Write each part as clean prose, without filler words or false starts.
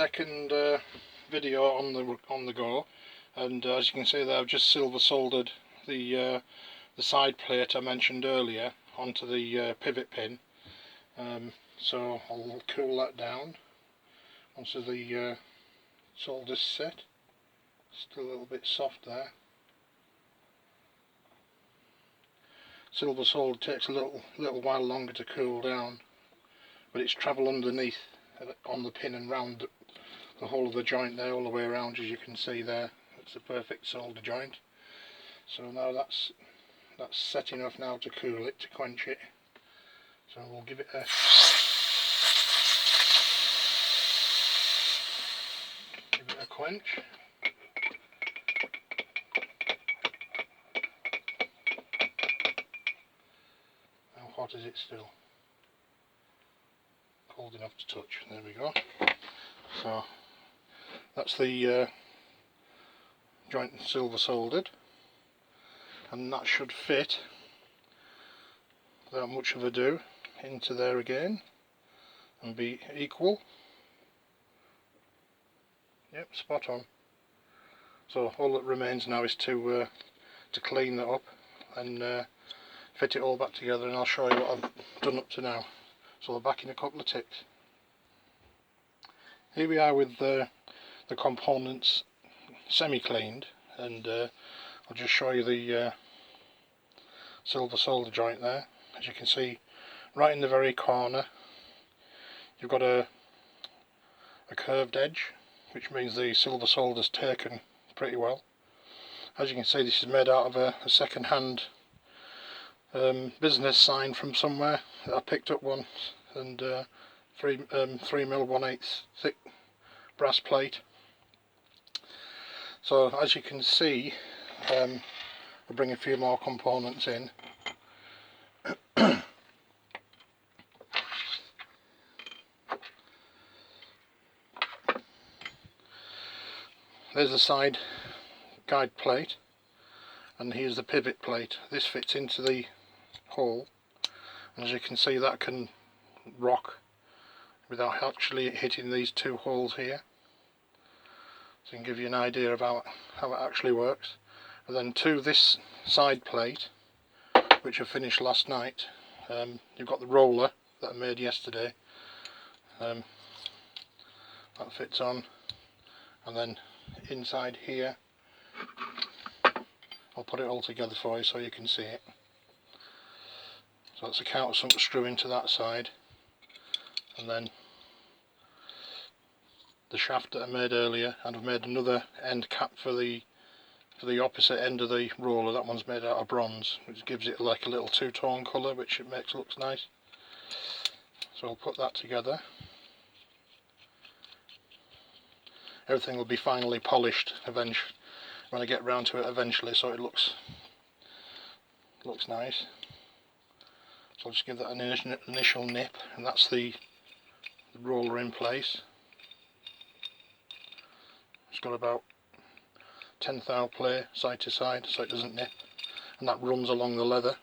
second video on the go, and as you can see there, I've just silver soldered the side plate I mentioned earlier onto the pivot pin. So I'll cool that down once the solder's set. Still a little bit soft there. Silver solder takes a little while longer to cool down, but it's travel underneath on the pin and round the whole of the joint there, all the way around, as you can see there. It's a perfect solder joint. So now that's set enough now to cool it, to quench it. So we'll give it a quench. How hot is it still? Cold enough to touch. There we go. So that's the joint silver soldered, and that should fit without much of ado into there again and be equal. Yep, spot on. So all that remains now is to clean that up and fit it all back together, and I'll show you what I've done up to now. So I'll back in a couple of ticks. Here we are with the components semi-cleaned, and I'll just show you the silver solder joint there. As you can see, right in the very corner you've got a curved edge, which means the silver solder's taken pretty well. As you can see, this is made out of a second-hand business sign from somewhere that I picked up once, and 3mm 1/8 thick brass plate. So as you can see, I'll bring a few more components in. There's the side guide plate, and here's the pivot plate. This fits into the hole, and as you can see, that can rock without actually hitting these two holes here. So I can give you an idea of how it actually works. And then to this side plate, which I finished last night, you've got the roller that I made yesterday. That fits on, and then inside here, I'll put it all together for you so you can see it. So that's a countersunk screw into that side, and then the shaft that I made earlier, and I've made another end cap for the opposite end of the roller. That one's made out of bronze, which gives it like a little two-tone colour, which it makes looks nice. So I'll put that together. Everything will be finally polished eventually when I get round to it eventually, so it looks nice. So I'll just give that an initial nip, and that's the roller in place. It's got about 10th thou play side to side, so it doesn't nip, and that runs along the leather,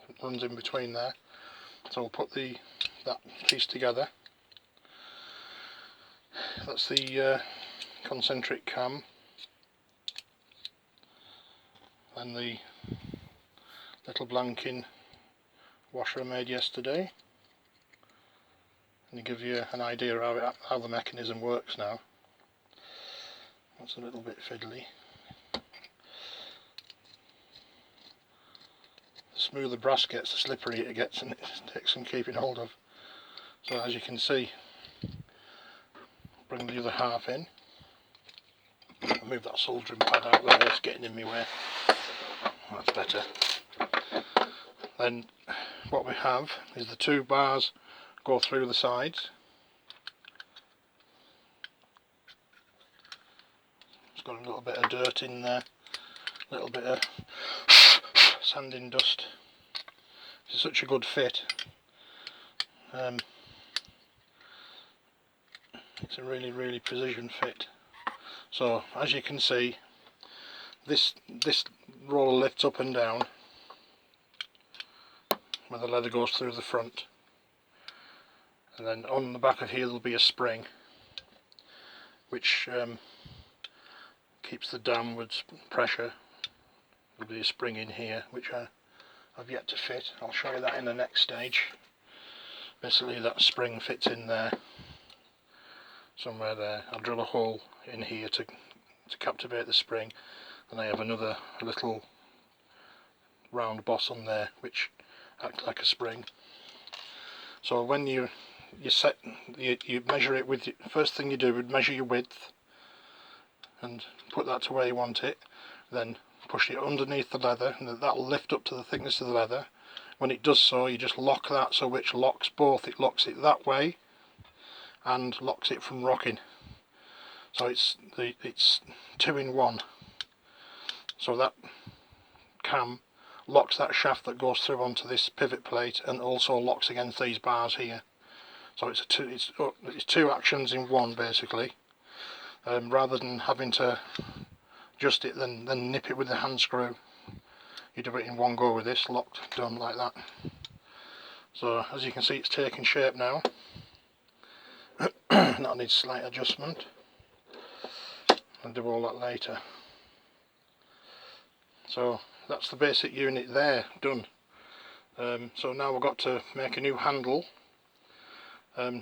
it runs in between there. So I'll put that piece together. That's the concentric cam, and the little blanking washer I made yesterday, and to give you an idea of how the mechanism works now. That's a little bit fiddly. The smoother brass gets, the slipperier it gets, and it takes some keeping hold of. So as you can see, bring the other half in. I'll move that soldering pad out there, it's getting in my way. That's better. Then what we have is the two bars go through the sides. It's got a little bit of dirt in there, a little bit of sanding dust. It's such a good fit. It's a really precision fit. So as you can see, this roller lifts up and down where the leather goes through the front, and then on the back of here there'll be a spring, which keeps the downwards pressure. There'll be a spring in here which I've yet to fit. I'll show you that in the next stage. Basically that spring fits in there, somewhere there. I'll drill a hole in here to captivate the spring, and I have another little round boss on there which acts like a spring. So when you measure it with, first thing you do would measure your width and put that to where you want it, then push it underneath the leather, and that'll lift up to the thickness of the leather. When it does so, you just lock that, so which locks both. It locks it that way and locks it from rocking. So it's 2 in 1. So that cam locks that shaft that goes through onto this pivot plate, and also locks against these bars here. So it's two actions in one basically. Rather than having to adjust it then nip it with the hand screw, you do it in one go with this, locked, done like that. So as you can see, it's taking shape now. That needs slight adjustment. I'll do all that later. So that's the basic unit there, done. So now we've got to make a new handle,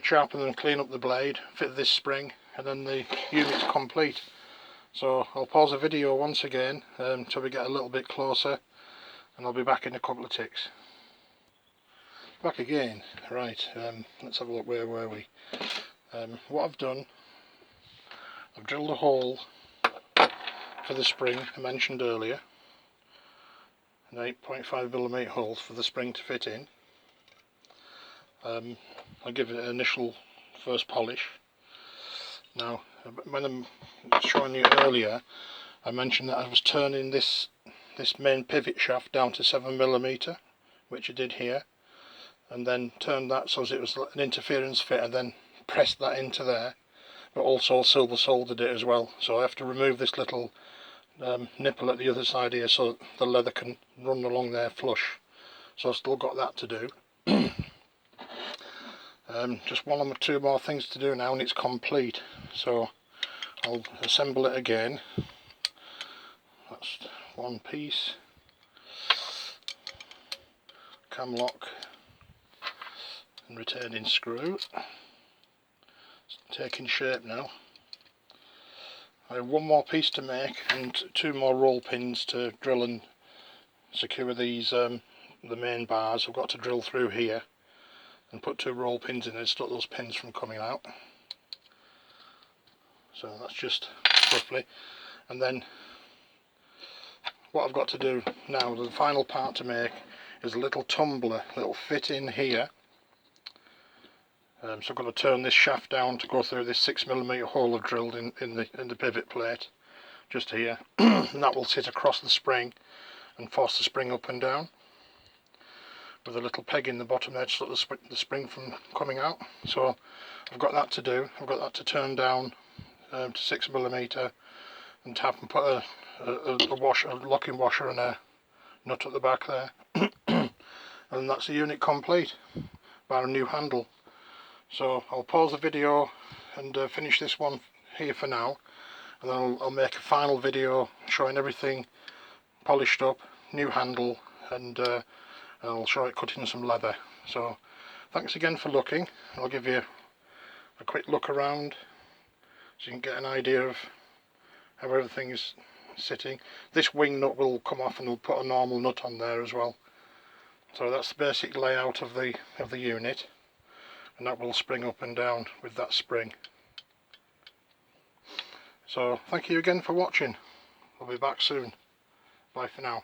sharpen and clean up the blade, fit this spring, and then the unit's complete. So I'll pause the video once again until we get a little bit closer, and I'll be back in a couple of ticks. Back again. Right, let's have a look. Where were we? What I've done, I've drilled a hole for the spring I mentioned earlier, an 8.5mm hole for the spring to fit in. I'll give it an initial first polish. Now, when I'm showing you earlier, I mentioned that I was turning this main pivot shaft down to 7mm, which I did here, and then turned that so as it was an interference fit, and then pressed that into there, but also silver soldered it as well. So I have to remove this little nipple at the other side here so the leather can run along there flush. So I've still got that to do. Just one or two more things to do now and it's complete. So I'll assemble it again. That's one piece. Cam lock and retaining screw. It's taking shape now. I have one more piece to make and 2 more roll pins to drill and secure these the main bars. I've got to drill through here and put 2 roll pins in and stop those pins from coming out. So that's just roughly. And then what I've got to do now, the final part to make, is a little tumbler that'll fit in here. So I'm going to turn this shaft down to go through this 6mm hole I've drilled in the pivot plate, just here, and that will sit across the spring and force the spring up and down, with a little peg in the bottom there to stop the spring from coming out. So I've got that to do. I've got that to turn down to 6mm and tap and put a locking washer and a nut at the back there. And that's the unit complete, bar a new handle. So I'll pause the video and finish this one here for now, and then I'll make a final video showing everything polished up, new handle, and I'll show it cutting some leather. So thanks again for looking. I'll give you a quick look around so you can get an idea of how everything is sitting. This wing nut will come off and we'll put a normal nut on there as well. So that's the basic layout of the unit, and that will spring up and down with that spring. So thank you again for watching. I'll be back soon. Bye for now.